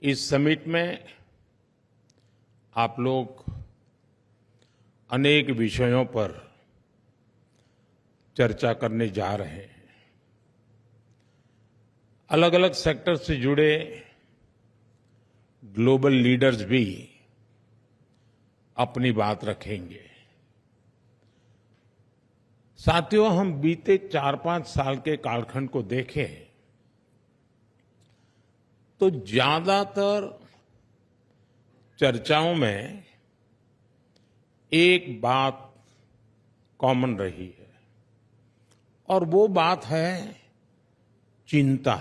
इस समिट में आप लोग अनेक विषयों पर चर्चा करने जा रहे हैं। अलग अलग सेक्टर से जुड़े ग्लोबल लीडर्स भी अपनी बात रखेंगे। साथियों, हम बीते 4-5 साल के कालखंड को देखें तो ज्यादातर चर्चाओं में एक बात कॉमन रही है और वो बात है चिंता,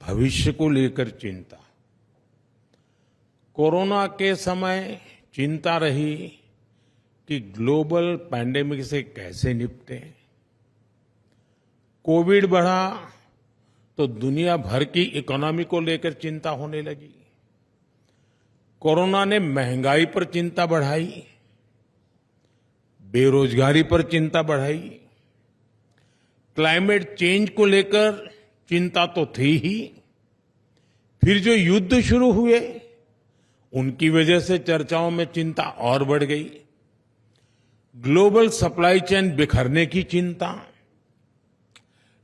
भविष्य को लेकर चिंता। कोरोना के समय चिंता रही कि ग्लोबल पैंडेमिक से कैसे निपटें। कोविड बढ़ा तो दुनिया भर की इकोनॉमी को लेकर चिंता होने लगी। कोरोना ने महंगाई पर चिंता बढ़ाई, बेरोजगारी पर चिंता बढ़ाई, क्लाइमेट चेंज को लेकर चिंता तो थी ही, फिर जो युद्ध शुरू हुए उनकी वजह से चर्चाओं में चिंता और बढ़ गई। ग्लोबल सप्लाई चेन बिखरने की चिंता,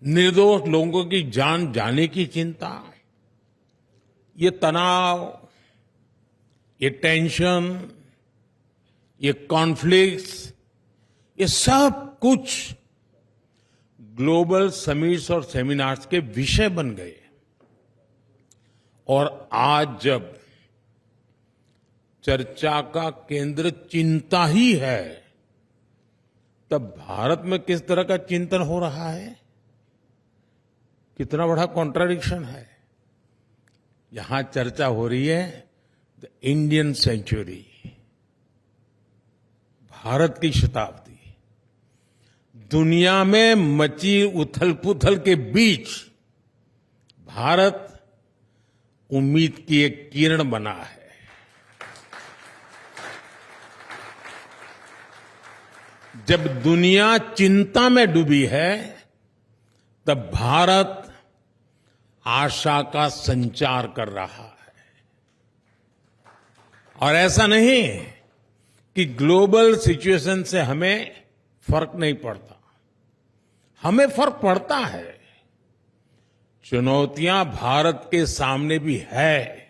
निर्दोष लोगों की जान जाने की चिंता, ये तनाव, ये टेंशन, ये कॉन्फ्लिक्ट्स, ये सब कुछ ग्लोबल समिट्स और सेमिनार्स के विषय बन गए। और आज जब चर्चा का केंद्र चिंता ही है, तब भारत में किस तरह का चिंतन हो रहा है, कितना बड़ा कॉन्ट्राडिक्शन है। यहां चर्चा हो रही है द इंडियन सेंचुरी, भारत की शताब्दी। दुनिया में मची उथल पुथल के बीच भारत उम्मीद की एक किरण बना है। जब दुनिया चिंता में डूबी है, तब भारत आशा का संचार कर रहा है। और ऐसा नहीं कि ग्लोबल सिचुएशन से हमें फर्क नहीं पड़ता, हमें फर्क पड़ता है। चुनौतियां भारत के सामने भी है,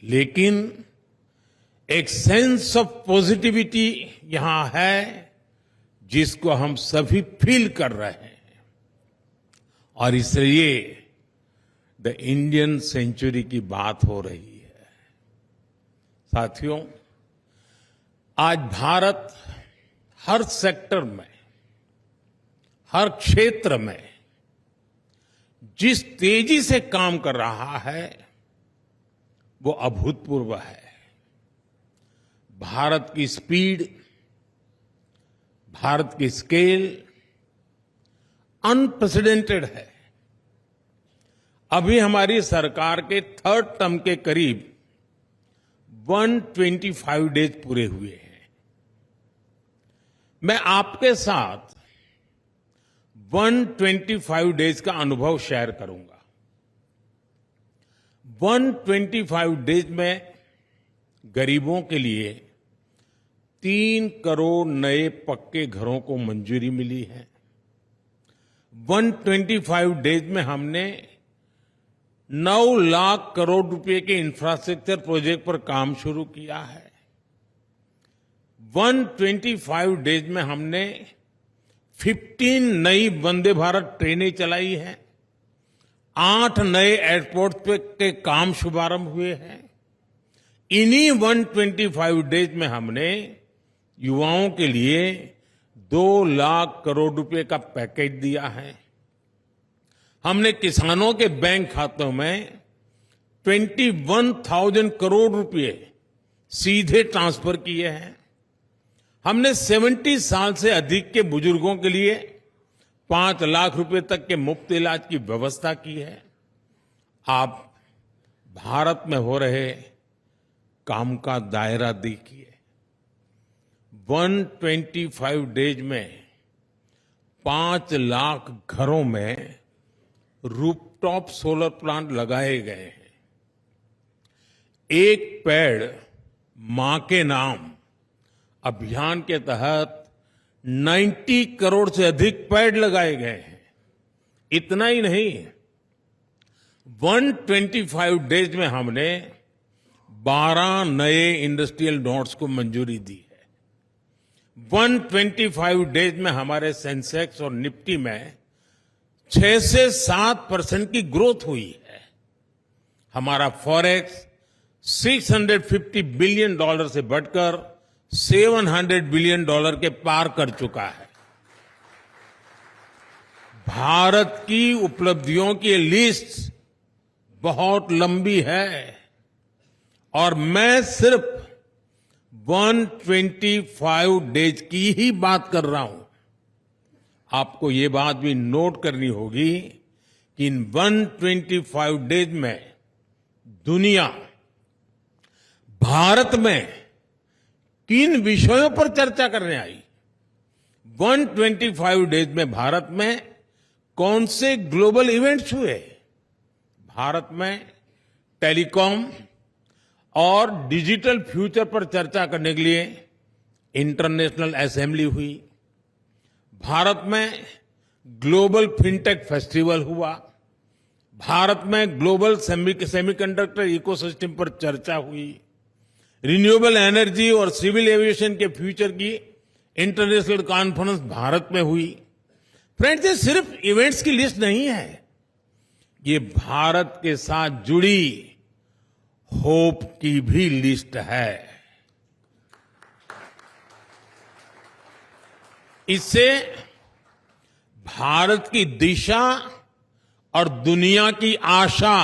लेकिन एक सेंस ऑफ पॉजिटिविटी यहां है जिसको हम सभी फील कर रहे हैं। और इसलिए द इंडियन सेंचुरी की बात हो रही है। साथियों, आज भारत हर सेक्टर में, हर क्षेत्र में जिस तेजी से काम कर रहा है वो अभूतपूर्व है। भारत की स्पीड, भारत की स्केल अनप्रेसिडेंटेड है। अभी हमारी सरकार के 3rd टर्म के करीब 125 डेज पूरे हुए हैं। मैं आपके साथ 125 डेज का अनुभव शेयर करूंगा। 125 डेज में गरीबों के लिए 3 करोड़ नए पक्के घरों को मंजूरी मिली है। 125 डेज में हमने 9 लाख करोड़ रुपए के इंफ्रास्ट्रक्चर प्रोजेक्ट पर काम शुरू किया है। 125 डेज में हमने 15 नई वंदे भारत ट्रेनें चलाई हैं। 8 नए एयरपोर्ट पे के काम शुभारंभ हुए हैं। इन्हीं 125 डेज में हमने युवाओं के लिए 2 लाख करोड़ रुपए का पैकेज दिया है। हमने किसानों के बैंक खातों में 21,000 करोड़ रुपए सीधे ट्रांसफर किए हैं। हमने 70 साल से अधिक के बुजुर्गों के लिए 5 लाख रुपए तक के मुफ्त इलाज की व्यवस्था की है। आप भारत में हो रहे काम का दायरा देखिए। 125 डेज में 5 लाख घरों में रूफटॉप सोलर प्लांट लगाए गए हैं। एक पेड़ मां के नाम अभियान के तहत 90 करोड़ से अधिक पेड़ लगाए गए हैं। इतना ही नहीं, 125 डेज में हमने 12 नए इंडस्ट्रियल नोड्स को मंजूरी दी है। 125 डेज में हमारे सेंसेक्स और निफ्टी में 6 से 7% की ग्रोथ हुई है। हमारा फॉरेक्स $650 बिलियन से बढ़कर $700 बिलियन के पार कर चुका है। भारत की उपलब्धियों की लिस्ट बहुत लंबी है और मैं सिर्फ 125 डेज की ही बात कर रहा हूं। आपको ये बात भी नोट करनी होगी कि इन 125 डेज में दुनिया भारत में किन विषयों पर चर्चा करने आई। 125 डेज में भारत में कौन से ग्लोबल इवेंट्स हुए। भारत में टेलीकॉम और डिजिटल फ्यूचर पर चर्चा करने के लिए इंटरनेशनल असेंबली हुई। भारत में ग्लोबल फिनटेक फेस्टिवल हुआ। भारत में ग्लोबल सेमीकंडक्टर इकोसिस्टम पर चर्चा हुई। रिन्यूएबल एनर्जी और सिविल एविएशन के फ्यूचर की इंटरनेशनल कॉन्फ्रेंस भारत में हुई। फ्रेंड्स, ये सिर्फ इवेंट्स की लिस्ट नहीं है, ये भारत के साथ जुड़ी होप की भी लिस्ट है। इससे भारत की दिशा और दुनिया की आशा,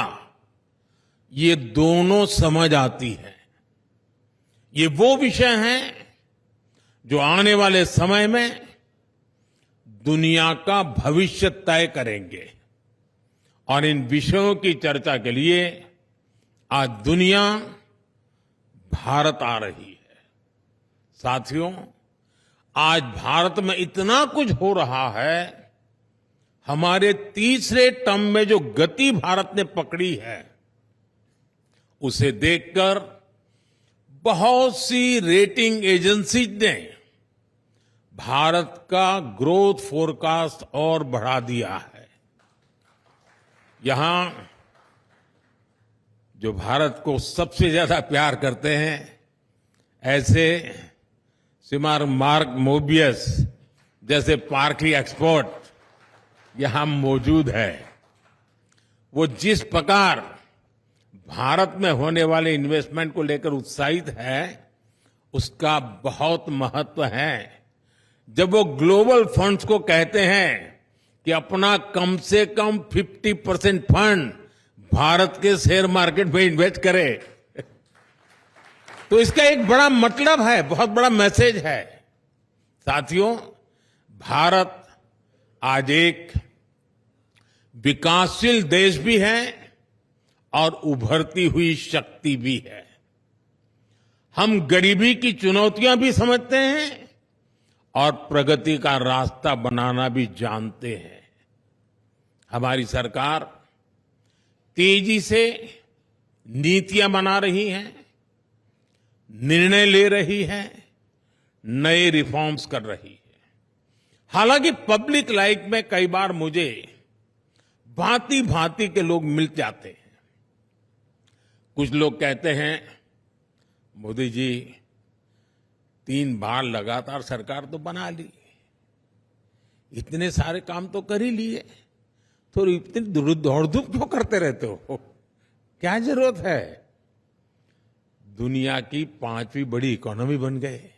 ये दोनों समझ आती है। ये वो विषय हैं जो आने वाले समय में दुनिया का भविष्य तय करेंगे और इन विषयों की चर्चा के लिए आज दुनिया भारत आ रही है। साथियों, आज भारत में इतना कुछ हो रहा है, हमारे तीसरे टर्म में जो गति भारत ने पकड़ी है, उसे देखकर बहुत सी रेटिंग एजेंसीज ने भारत का ग्रोथ फोरकास्ट और बढ़ा दिया है। यहां जो भारत को सबसे ज्यादा प्यार करते हैं, ऐसे श्रीमान मार्क मोबियस जैसे पार्कली एक्सपर्ट यहां मौजूद है। वो जिस प्रकार भारत में होने वाले इन्वेस्टमेंट को लेकर उत्साहित है, उसका बहुत महत्व है। जब वो ग्लोबल फंड्स को कहते हैं कि अपना कम से कम 50% फंड भारत के शेयर मार्केट में इन्वेस्ट करे, तो इसका एक बड़ा मतलब है, बहुत बड़ा मैसेज है। साथियों, भारत आज एक विकासशील देश भी है और उभरती हुई शक्ति भी है। हम गरीबी की चुनौतियां भी समझते हैं और प्रगति का रास्ता बनाना भी जानते हैं। हमारी सरकार तेजी से नीतियां बना रही है, निर्णय ले रही है, नए रिफॉर्म्स कर रही है। हालांकि पब्लिक लाइफ में कई बार मुझे भांति भांति के लोग मिल जाते हैं। कुछ लोग कहते हैं, मोदी जी 3 बार लगातार सरकार तो बना ली, इतने सारे काम तो कर ही लिए, तो इतनी दौड़-धूप क्यों करते रहते हो? क्या जरूरत है? दुनिया की 5वीं बड़ी इकोनॉमी बन गए,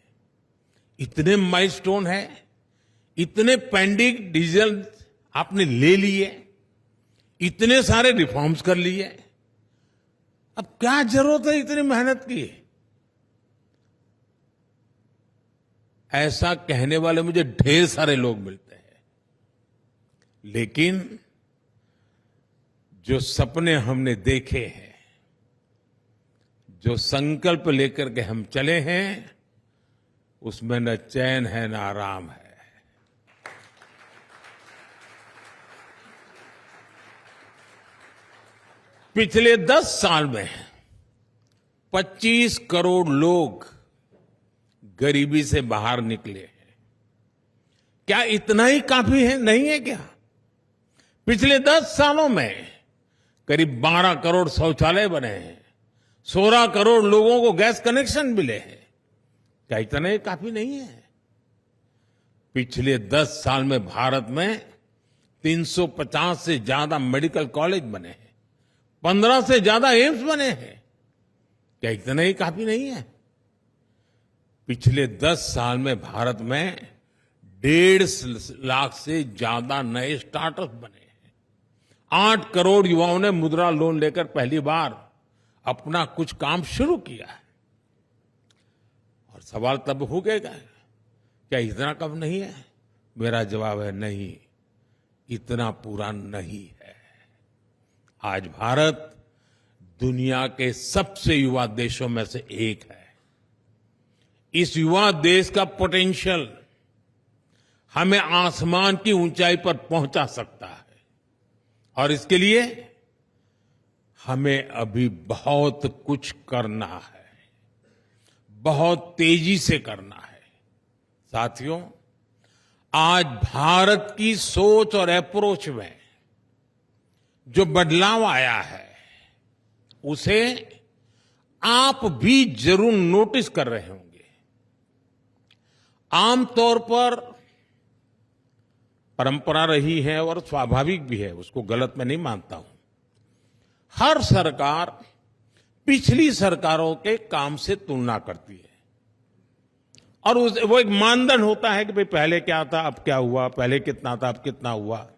इतने माइलस्टोन है, इतने पेंडिंग डिसीजन आपने ले लिए, इतने सारे रिफॉर्म्स कर लिए, अब क्या जरूरत है इतनी मेहनत की? ऐसा कहने वाले मुझे ढेर सारे लोग मिलते हैं, लेकिन जो सपने हमने देखे हैं, जो संकल्प लेकर के हम चले हैं, उसमें न चैन है न आराम है। पिछले 10 साल में 25 करोड़ लोग गरीबी से बाहर निकले हैं। क्या इतना ही काफी है? नहीं है क्या? पिछले 10 सालों में करीब 12 करोड़ शौचालय बने हैं, 16 करोड़ लोगों को गैस कनेक्शन मिले हैं। क्या इतना ही काफी नहीं है? पिछले 10 साल में भारत में 350 से ज्यादा मेडिकल कॉलेज बने हैं, 15 से ज्यादा एम्स बने हैं। क्या इतना ही काफी नहीं है? पिछले 10 साल में भारत में 1.5 लाख से ज्यादा नए स्टार्टअप बने हैं। 8 करोड़ युवाओं ने मुद्रा लोन लेकर पहली बार अपना कुछ काम शुरू किया है। और सवाल तब हो गया, क्या इतना कम नहीं है? मेरा जवाब है नहीं, इतना पूरा नहीं है। आज भारत दुनिया के सबसे युवा देशों में से एक है। इस युवा देश का पोटेंशियल हमें आसमान की ऊंचाई पर पहुंचा सकता है, और इसके लिए हमें अभी बहुत कुछ करना है, बहुत तेजी से करना है। साथियों, आज भारत की सोच और अप्रोच में जो बदलाव आया है, उसे आप भी जरूर नोटिस कर रहे होंगे। आमतौर पर परंपरा रही है और स्वाभाविक भी है, उसको गलत मैं नहीं मानता हूं। हर सरकार पिछली सरकारों के काम से तुलना करती है, और वो एक मानदंड होता है कि भाई पहले क्या था, अब क्या हुआ, पहले कितना था, अब कितना हुआ,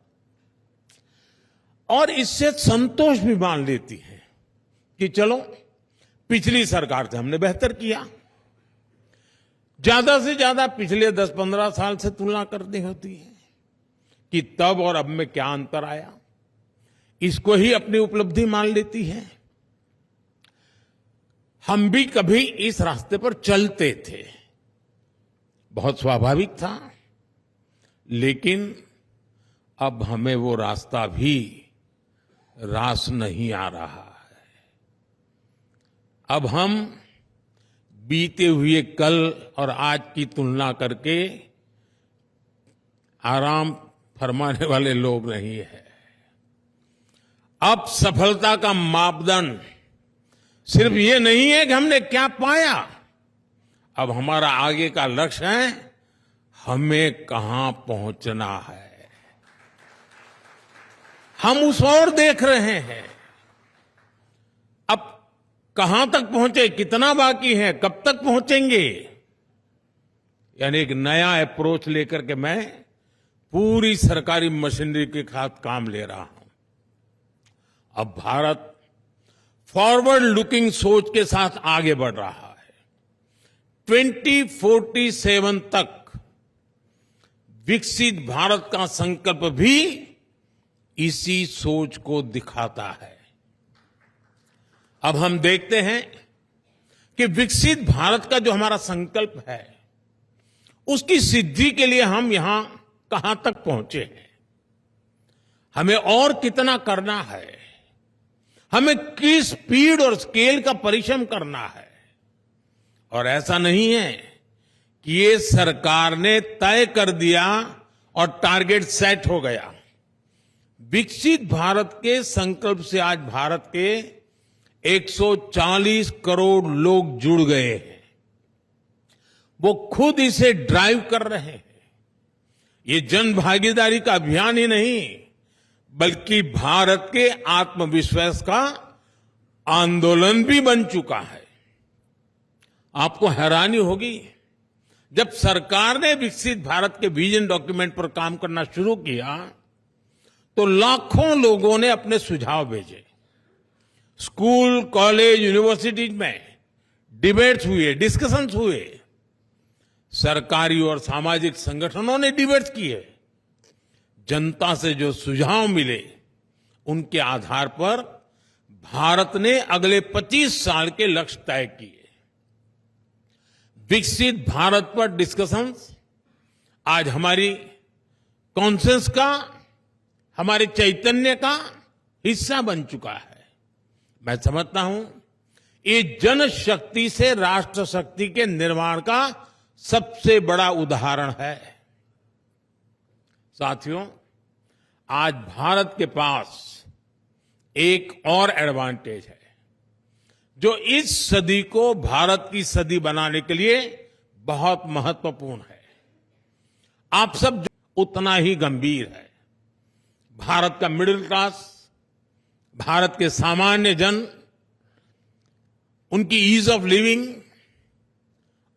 और इससे संतोष भी मान लेती है कि चलो पिछली सरकार से हमने बेहतर किया। ज्यादा से ज्यादा पिछले 10-15 साल से तुलना करनी होती है कि तब और अब में क्या अंतर आया, इसको ही अपनी उपलब्धि मान लेती है। हम भी कभी इस रास्ते पर चलते थे, बहुत स्वाभाविक था, लेकिन अब हमें वो रास्ता भी रास नहीं आ रहा है। अब हम बीते हुए कल और आज की तुलना करके आराम फरमाने वाले लोग नहीं है। अब सफलता का मापदंड सिर्फ ये नहीं है कि हमने क्या पाया, अब हमारा आगे का लक्ष्य है हमें कहां पहुंचना है। हम उस ओर देख रहे हैं। अब कहां तक पहुंचे, कितना बाकी है, कब तक पहुंचेंगे, यानी एक नया अप्रोच लेकर के मैं पूरी सरकारी मशीनरी के साथ काम ले रहा हूं। अब भारत फॉरवर्ड लुकिंग सोच के साथ आगे बढ़ रहा है। 2047 तक विकसित भारत का संकल्प भी इसी सोच को दिखाता है। अब हम देखते हैं कि विकसित भारत का जो हमारा संकल्प है, उसकी सिद्धि के लिए हम यहां कहां तक पहुंचे हैं, हमें और कितना करना है, हमें किस स्पीड और स्केल का परिश्रम करना है। और ऐसा नहीं है कि ये सरकार ने तय कर दिया और टारगेट सेट हो गया। विकसित भारत के संकल्प से आज भारत के 140 करोड़ लोग जुड़ गए हैं। वो खुद इसे ड्राइव कर रहे हैं। ये जन भागीदारी का अभियान ही नहीं, बल्कि भारत के आत्मविश्वास का आंदोलन भी बन चुका है। आपको हैरानी होगी, जब सरकार ने विकसित भारत के विजन डॉक्यूमेंट पर काम करना शुरू किया तो लाखों लोगों ने अपने सुझाव भेजे। स्कूल, कॉलेज, यूनिवर्सिटीज में डिबेट्स हुए, डिस्कशंस हुए। सरकारी और सामाजिक संगठनों ने डिबेट्स किए। जनता से जो सुझाव मिले, उनके आधार पर भारत ने अगले 25 साल के लक्ष्य तय किए। विकसित भारत पर डिस्कशंस आज हमारी कॉन्सेंस का, हमारे चैतन्य का हिस्सा बन चुका है। मैं समझता हूं ये जनशक्ति से राष्ट्र शक्ति के निर्माण का सबसे बड़ा उदाहरण है। साथियों, आज भारत के पास एक और एडवांटेज है जो इस सदी को भारत की सदी बनाने के लिए बहुत महत्वपूर्ण है। आप सब उतना ही गंभीर है। भारत का मिडिल क्लास, भारत के सामान्य जन, उनकी ईज ऑफ लिविंग,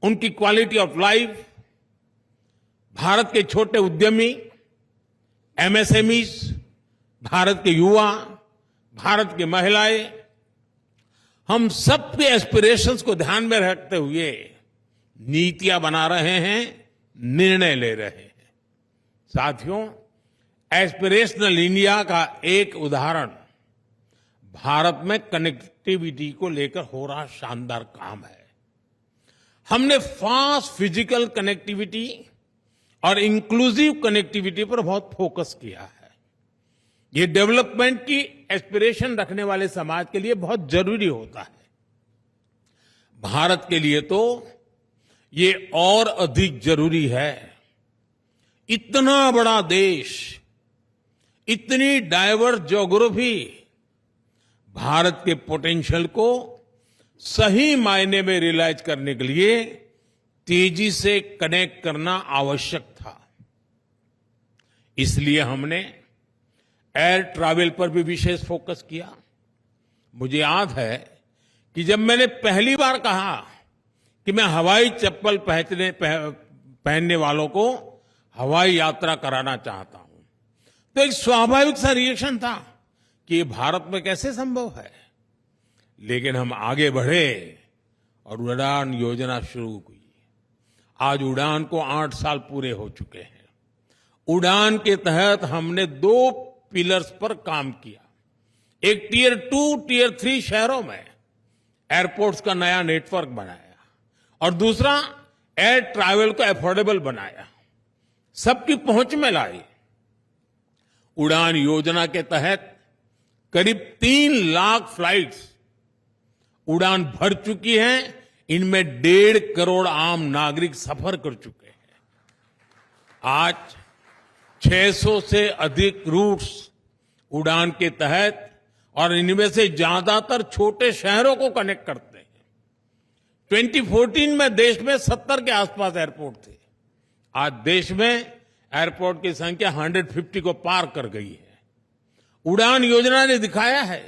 उनकी क्वालिटी ऑफ लाइफ, भारत के छोटे उद्यमी, एमएसएमईज, भारत के युवा, भारत की महिलाएं, हम सबके एस्पिरेशंस को ध्यान में रखते हुए नीतियां बना रहे हैं, निर्णय ले रहे हैं। साथियों, एस्पिरेशनल इंडिया का एक उदाहरण भारत में कनेक्टिविटी को लेकर हो रहा शानदार काम है। हमने फास्ट फिजिकल कनेक्टिविटी और इंक्लूसिव कनेक्टिविटी पर बहुत फोकस किया है। ये डेवलपमेंट की एस्पिरेशन रखने वाले समाज के लिए बहुत जरूरी होता है। भारत के लिए तो ये और अधिक जरूरी है। इतना बड़ा देश, इतनी डाइवर्स ज्योग्राफी, भारत के पोटेंशियल को सही मायने में रियलाइज करने के लिए तेजी से कनेक्ट करना आवश्यक था। इसलिए हमने एयर ट्रैवल पर भी विशेष फोकस किया। मुझे याद है कि जब मैंने पहली बार कहा कि मैं हवाई चप्पल पहनने वालों को हवाई यात्रा कराना चाहता हूं, तो एक स्वाभाविक सा रिएक्शन था कि ये भारत में कैसे संभव है। लेकिन हम आगे बढ़े और उड़ान योजना शुरू हुई। आज उड़ान को 8 साल पूरे हो चुके हैं। उड़ान के तहत हमने 2 पिलर्स पर काम किया। एक टियर 2, टियर 3 शहरों में एयरपोर्ट्स का नया नेटवर्क बनाया और दूसरा एयर ट्रैवल को अफोर्डेबल बनाया, सबकी पहुंच में लाई। उड़ान योजना के तहत करीब 3 लाख फ्लाइट्स उड़ान भर चुकी हैं। इनमें 1.5 करोड़ आम नागरिक सफर कर चुके हैं। आज 600 से अधिक रूट्स उड़ान के तहत और इनमें से ज्यादातर छोटे शहरों को कनेक्ट करते हैं। 2014 में देश में 70 के आसपास एयरपोर्ट थे। आज देश में एयरपोर्ट की संख्या 150 को पार कर गई है। उड़ान योजना ने दिखाया है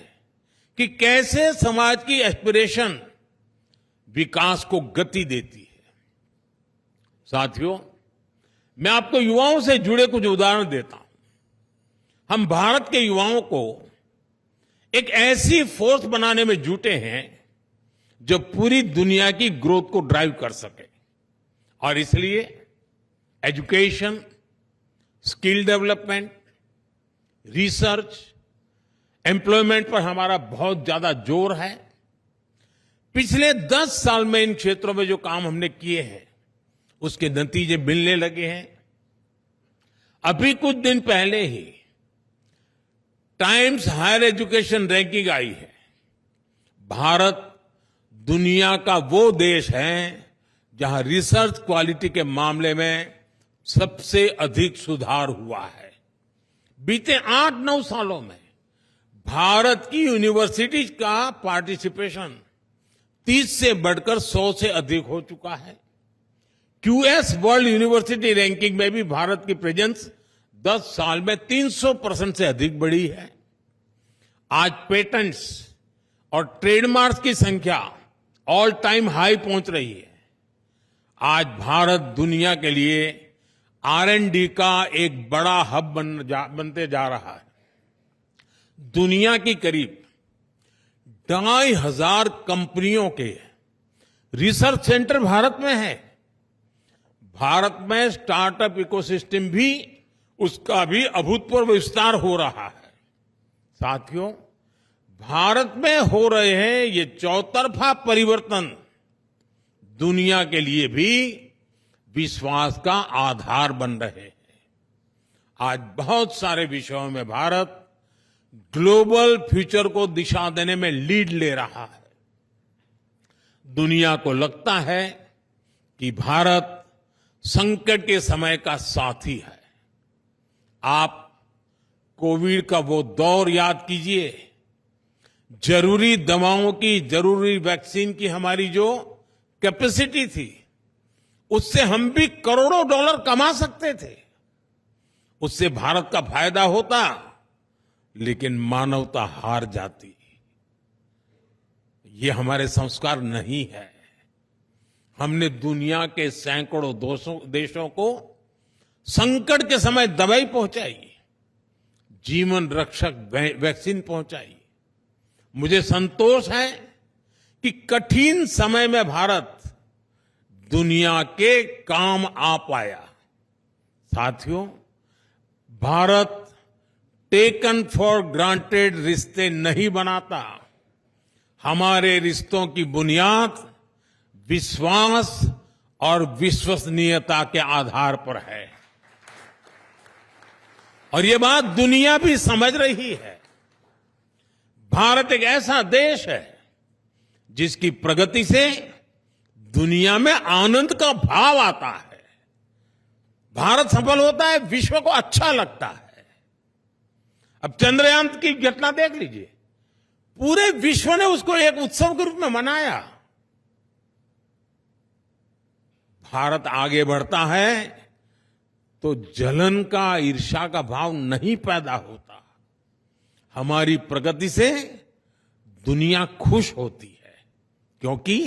कि कैसे समाज की एस्पिरेशन विकास को गति देती है। साथियों, मैं आपको युवाओं से जुड़े कुछ उदाहरण देता हूं। हम भारत के युवाओं को एक ऐसी फोर्स बनाने में जुटे हैं जो पूरी दुनिया की ग्रोथ को ड्राइव कर सके, और इसलिए education, skill development, research, employment पर हमारा बहुत ज्यादा जोर है। पिछले 10 साल में इन क्षेत्रों में जो काम हमने किए हैं उसके नतीजे मिलने लगे हैं। अभी कुछ दिन पहले ही टाइम्स हायर एजुकेशन रैंकिंग आई है। भारत दुनिया का वो देश है जहां रिसर्च क्वालिटी के मामले में सबसे अधिक सुधार हुआ है। बीते 8-9 सालों में भारत की यूनिवर्सिटीज का पार्टिसिपेशन 30 से बढ़कर 100 से अधिक हो चुका है। क्यूएस वर्ल्ड यूनिवर्सिटी रैंकिंग में भी भारत की प्रेजेंस 10 साल में 300% से अधिक बढ़ी है। आज पेटेंट्स और ट्रेडमार्क्स की संख्या ऑल टाइम हाई पहुंच रही है। आज भारत दुनिया के लिए R&D का एक बड़ा हब बनते जा रहा है। दुनिया की करीब 2,500 कंपनियों के रिसर्च सेंटर भारत में है। भारत में स्टार्टअप इकोसिस्टम भी, उसका भी अभूतपूर्व विस्तार हो रहा है। साथियों, भारत में हो रहे हैं ये चौतरफा परिवर्तन दुनिया के लिए भी विश्वास का आधार बन रहे हैं। आज बहुत सारे विषयों में भारत ग्लोबल फ्यूचर को दिशा देने में लीड ले रहा है। दुनिया को लगता है कि भारत संकट के समय का साथी है। आप कोविड का वो दौर याद कीजिए, जरूरी दवाओं की, जरूरी वैक्सीन की हमारी जो कैपेसिटी थी, उससे हम भी करोड़ों डॉलर कमा सकते थे। उससे भारत का फायदा होता, लेकिन मानवता हार जाती। ये हमारे संस्कार नहीं है। हमने दुनिया के सैकड़ों देशों को संकट के समय दवाई पहुंचाई, जीवन रक्षक वैक्सीन पहुंचाई। मुझे संतोष है कि कठिन समय में भारत दुनिया के काम आ पाया। साथियों, भारत टेकन फॉर ग्रांटेड रिश्ते नहीं बनाता। हमारे रिश्तों की बुनियाद विश्वास और विश्वसनीयता के आधार पर है, और ये बात दुनिया भी समझ रही है। भारत एक ऐसा देश है जिसकी प्रगति से दुनिया में आनंद का भाव आता है। भारत सफल होता है, विश्व को अच्छा लगता है। अब चंद्रयान की घटना देख लीजिए, पूरे विश्व ने उसको एक उत्सव के रूप में मनाया। भारत आगे बढ़ता है तो जलन का, ईर्ष्या का भाव नहीं पैदा होता। हमारी प्रगति से दुनिया खुश होती है, क्योंकि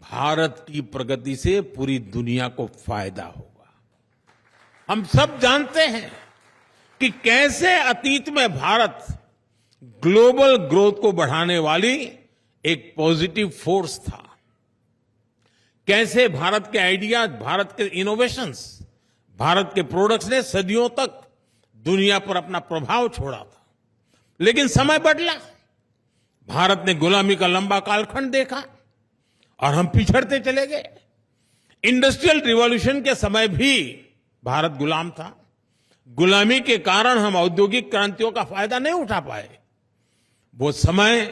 भारत की प्रगति से पूरी दुनिया को फायदा होगा। हम सब जानते हैं कि कैसे अतीत में भारत ग्लोबल ग्रोथ को बढ़ाने वाली एक पॉजिटिव फोर्स था। कैसे भारत के आइडियाज, भारत के इनोवेशंस, भारत के प्रोडक्ट्स ने सदियों तक दुनिया पर अपना प्रभाव छोड़ा था। लेकिन समय बदला, भारत ने गुलामी का लंबा कालखंड देखा और हम पिछड़ते चले गए। इंडस्ट्रियल रिवॉल्यूशन के समय भी भारत गुलाम था। गुलामी के कारण हम औद्योगिक क्रांतियों का फायदा नहीं उठा पाए। वो समय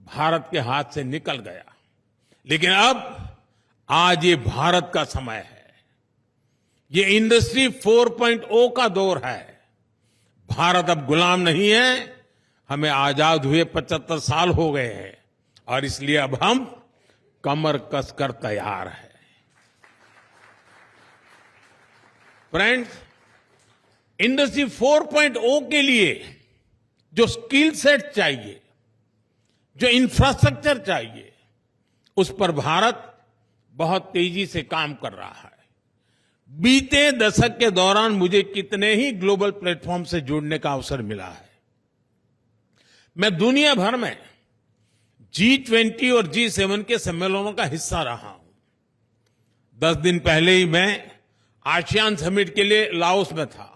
भारत के हाथ से निकल गया। लेकिन अब आज ये भारत का समय है। ये इंडस्ट्री 4.0 का दौर है। भारत अब गुलाम नहीं है। हमें आजाद हुए 75 साल हो गए हैं, और इसलिए अब हम कमर कसकर तैयार है। फ्रेंड्स, इंडस्ट्री 4.0 के लिए जो स्किल सेट चाहिए, जो इंफ्रास्ट्रक्चर चाहिए, उस पर भारत बहुत तेजी से काम कर रहा है। बीते दशक के दौरान मुझे कितने ही ग्लोबल प्लेटफॉर्म से जुड़ने का अवसर मिला है। मैं दुनिया भर में G20 और G7 के सम्मेलनों का हिस्सा रहा हूं। 10 दिन पहले ही मैं आसियान समिट के लिए लाओस में था।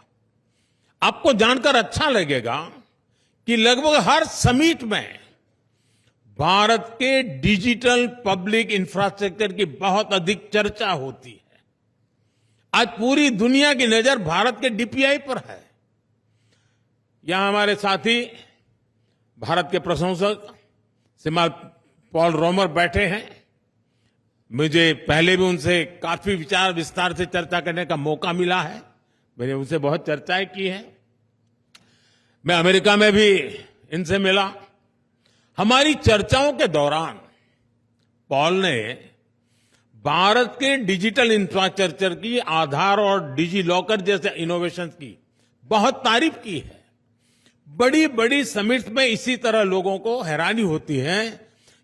आपको जानकर अच्छा लगेगा कि लगभग हर समिट में भारत के डिजिटल पब्लिक इंफ्रास्ट्रक्चर की बहुत अधिक चर्चा होती है। आज पूरी दुनिया की नजर भारत के डीपीआई पर है। यहां हमारे साथी भारत के प्रशंसक श्रीमान पॉल रोमर बैठे हैं। मुझे पहले भी उनसे काफी विचार विस्तार से चर्चा करने का मौका मिला है। मैंने उनसे बहुत चर्चाएं की हैं। मैं अमेरिका में भी इनसे मिला। हमारी चर्चाओं के दौरान पॉल ने भारत के डिजिटल इंफ्रास्ट्रक्चर की, आधार और डिजी लॉकर जैसे इनोवेशन की बहुत तारीफ की है। बड़ी बड़ी समिट्स में इसी तरह लोगों को हैरानी होती है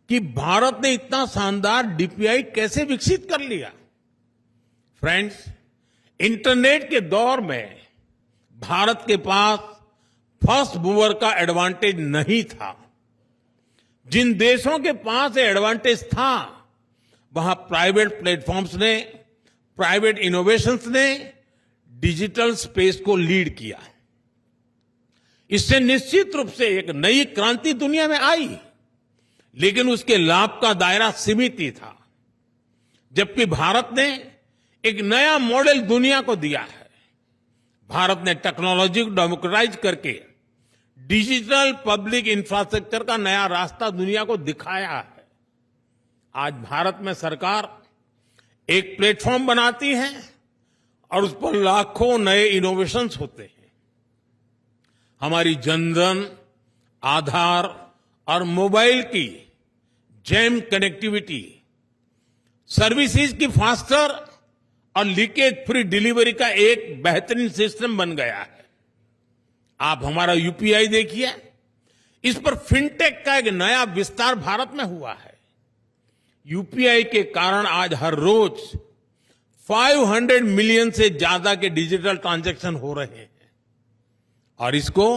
कि भारत ने इतना शानदार डीपीआई कैसे विकसित कर लिया। फ्रेंड्स, इंटरनेट के दौर में भारत के पास फर्स्ट मूवर का एडवांटेज नहीं था। जिन देशों के पास ये एडवांटेज था, वहां प्राइवेट प्लेटफॉर्म्स ने, प्राइवेट इनोवेशंस ने डिजिटल स्पेस को लीड किया। इससे निश्चित रूप से एक नई क्रांति दुनिया में आई, लेकिन उसके लाभ का दायरा सीमित ही था। जबकि भारत ने एक नया मॉडल दुनिया को दिया है। भारत ने टेक्नोलॉजी को डेमोक्रेटाइज करके डिजिटल पब्लिक इंफ्रास्ट्रक्चर का नया रास्ता दुनिया को दिखाया है। आज भारत में सरकार एक प्लेटफॉर्म बनाती है और उस पर लाखों नए इनोवेशंस होते हैं। हमारी जनधन, आधार और मोबाइल की जेम कनेक्टिविटी, सर्विसेज की फास्टर और लीकेज फ्री डिलीवरी का एक बेहतरीन सिस्टम बन गया है। आप हमारा यूपीआई देखिए, इस पर फिनटेक का एक नया विस्तार भारत में हुआ है। यूपीआई के कारण आज हर रोज 500 मिलियन से ज्यादा के डिजिटल ट्रांजैक्शन हो रहे हैं और इसको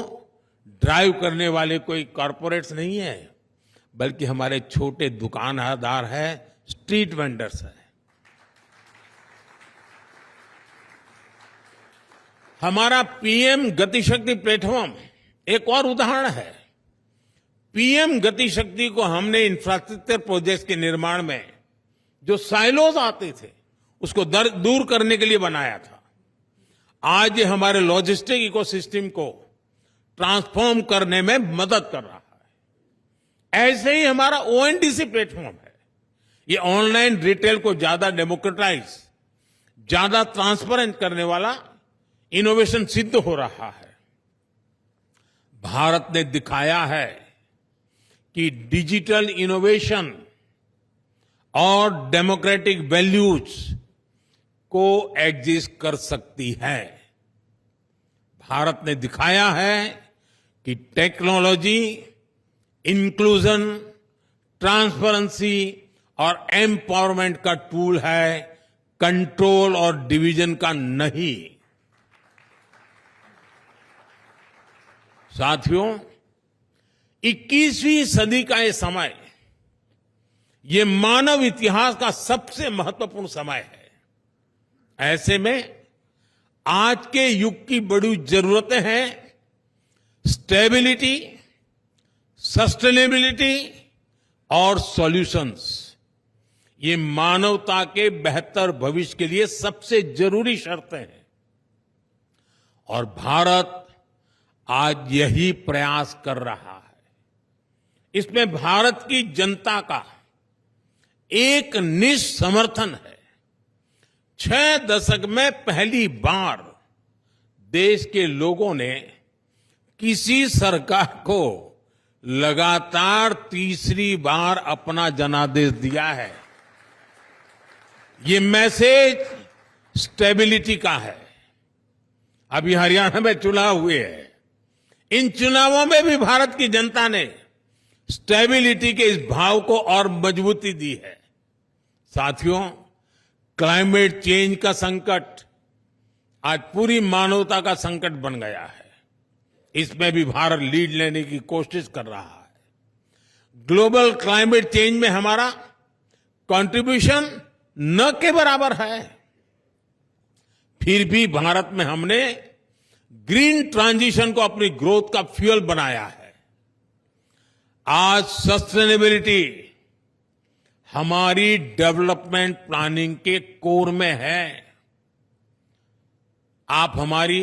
ड्राइव करने वाले कोई कॉरपोरेट्स नहीं है, बल्कि हमारे छोटे दुकानदार हैं, स्ट्रीट वेंडर्स हैं। हमारा पीएम गतिशक्ति प्लेटफॉर्म एक और उदाहरण है। पीएम गतिशक्ति को हमने इंफ्रास्ट्रक्चर प्रोजेक्ट्स के निर्माण में जो साइलोज आते थे उसको दूर करने के लिए बनाया था। आज ये हमारे लॉजिस्टिक इकोसिस्टम को ट्रांसफॉर्म करने में मदद कर रहा है। ऐसे ही हमारा ओएनडीसी प्लेटफॉर्म है। ये ऑनलाइन रिटेल को ज्यादा डेमोक्रेटाइज, ज्यादा ट्रांसपेरेंट करने वाला इनोवेशन सिद्ध हो रहा है। भारत ने दिखाया है कि डिजिटल इनोवेशन और डेमोक्रेटिक वैल्यूज को एग्जिस्ट कर सकती है। भारत ने दिखाया है कि टेक्नोलॉजी इंक्लूजन, ट्रांसपेरेंसी और एम्पावरमेंट का टूल है, कंट्रोल और डिवीजन का नहीं। साथियों, 21वीं सदी का ये समय, ये मानव इतिहास का सबसे महत्वपूर्ण समय है। ऐसे में आज के युग की बड़ी जरूरतें हैं स्टेबिलिटी, सस्टेनेबिलिटी और सॉल्यूशंस। ये मानवता के बेहतर भविष्य के लिए सबसे जरूरी शर्तें हैं और भारत आज यही प्रयास कर रहा है। इसमें भारत की जनता का एक निष्ठ समर्थन है। 6 दशक में पहली बार देश के लोगों ने किसी सरकार को लगातार तीसरी बार अपना जनादेश दिया है। ये मैसेज स्टेबिलिटी का है। अभी हरियाणा में चुनाव हुए हैं। इन चुनावों में भी भारत की जनता ने स्टेबिलिटी के इस भाव को और मजबूती दी है। साथियों, क्लाइमेट चेंज का संकट आज पूरी मानवता का संकट बन गया है। इसमें भी भारत लीड लेने की कोशिश कर रहा है। ग्लोबल क्लाइमेट चेंज में हमारा कंट्रीब्यूशन न के बराबर है, फिर भी भारत में हमने ग्रीन ट्रांजिशन को अपनी ग्रोथ का फ्यूल बनाया है। आज सस्टेनेबिलिटी हमारी डेवलपमेंट प्लानिंग के कोर में है। आप हमारी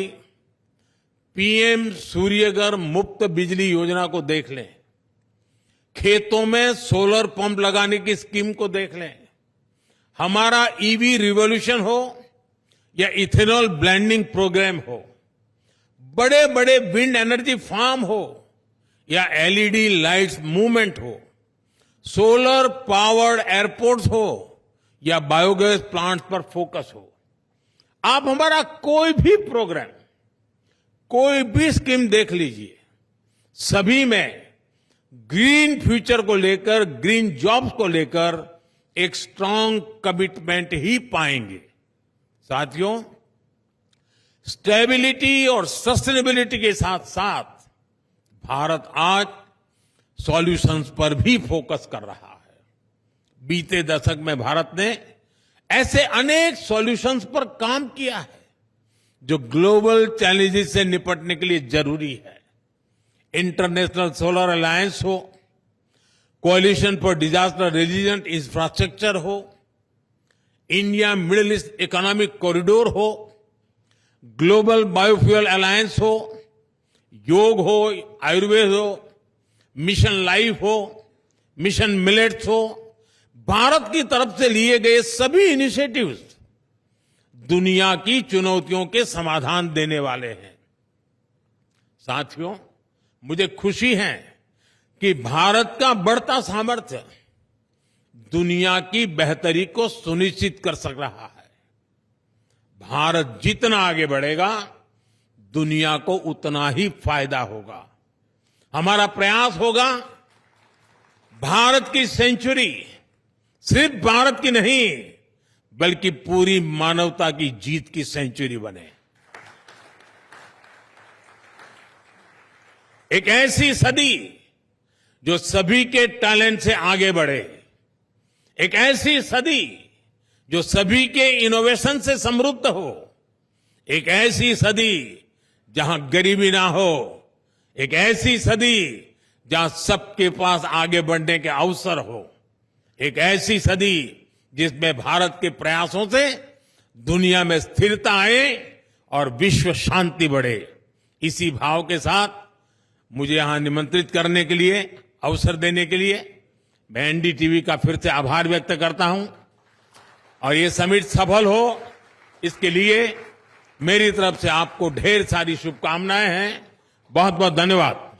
पीएम सूर्यघर मुफ्त बिजली योजना को देख लें, खेतों में सोलर पंप लगाने की स्कीम को देख लें, हमारा ईवी रिवॉल्यूशन हो या इथेनॉल ब्लेंडिंग प्रोग्राम हो, बड़े बड़े विंड एनर्जी फार्म हो या एलईडी लाइट्स मूवमेंट हो, सोलर पावर्ड एयरपोर्ट्स हो या बायोगैस प्लांट्स पर फोकस हो। आप हमारा कोई भी प्रोग्राम, कोई भी स्कीम देख लीजिए, सभी में ग्रीन फ्यूचर को लेकर, ग्रीन जॉब्स को लेकर एक स्ट्रांग कमिटमेंट ही पाएंगे। साथियों, स्टेबिलिटी और सस्टेनेबिलिटी के साथ साथ भारत आज सॉल्यूशंस पर भी फोकस कर रहा है। बीते दशक में भारत ने ऐसे अनेक सॉल्यूशंस पर काम किया है जो ग्लोबल चैलेंजेस से निपटने के लिए जरूरी है। इंटरनेशनल सोलर अलायंस हो, कोalition फॉर डिजास्टर रेजिलिएंट इंफ्रास्ट्रक्चर हो, India middle east economic corridor हो, ग्लोबल बायोफ्यूल अलायंस हो योग हो, आयुर्वेद हो, मिशन लाइफ हो, मिशन मिलेट्स हो, भारत की तरफ से लिए गए सभी इनिशिएटिव्स दुनिया की चुनौतियों के समाधान देने वाले हैं। साथियों, मुझे खुशी है कि भारत का बढ़ता सामर्थ्य दुनिया की बेहतरी को सुनिश्चित कर सक रहा है। भारत जितना आगे बढ़ेगा, दुनिया को उतना ही फायदा होगा। हमारा प्रयास होगा भारत की सेंचुरी सिर्फ भारत की नहीं, बल्कि पूरी मानवता की जीत की सेंचुरी बने। एक ऐसी सदी जो सभी के टैलेंट से आगे बढ़े, एक ऐसी सदी जो सभी के इनोवेशन से समृद्ध हो, एक ऐसी सदी जहां गरीबी ना हो, एक ऐसी सदी जहां सबके पास आगे बढ़ने के अवसर हो, एक ऐसी सदी जिसमें भारत के प्रयासों से दुनिया में स्थिरता आए और विश्व शांति बढ़े। इसी भाव के साथ मुझे यहां निमंत्रित करने के लिए, अवसर देने के लिए मैं एनडीटीवी का फिर से आभार व्यक्त करता हूं और ये समिट सफल हो, इसके लिए मेरी तरफ से आपको ढेर सारी शुभकामनाएं हैं। बहुत बहुत धन्यवाद।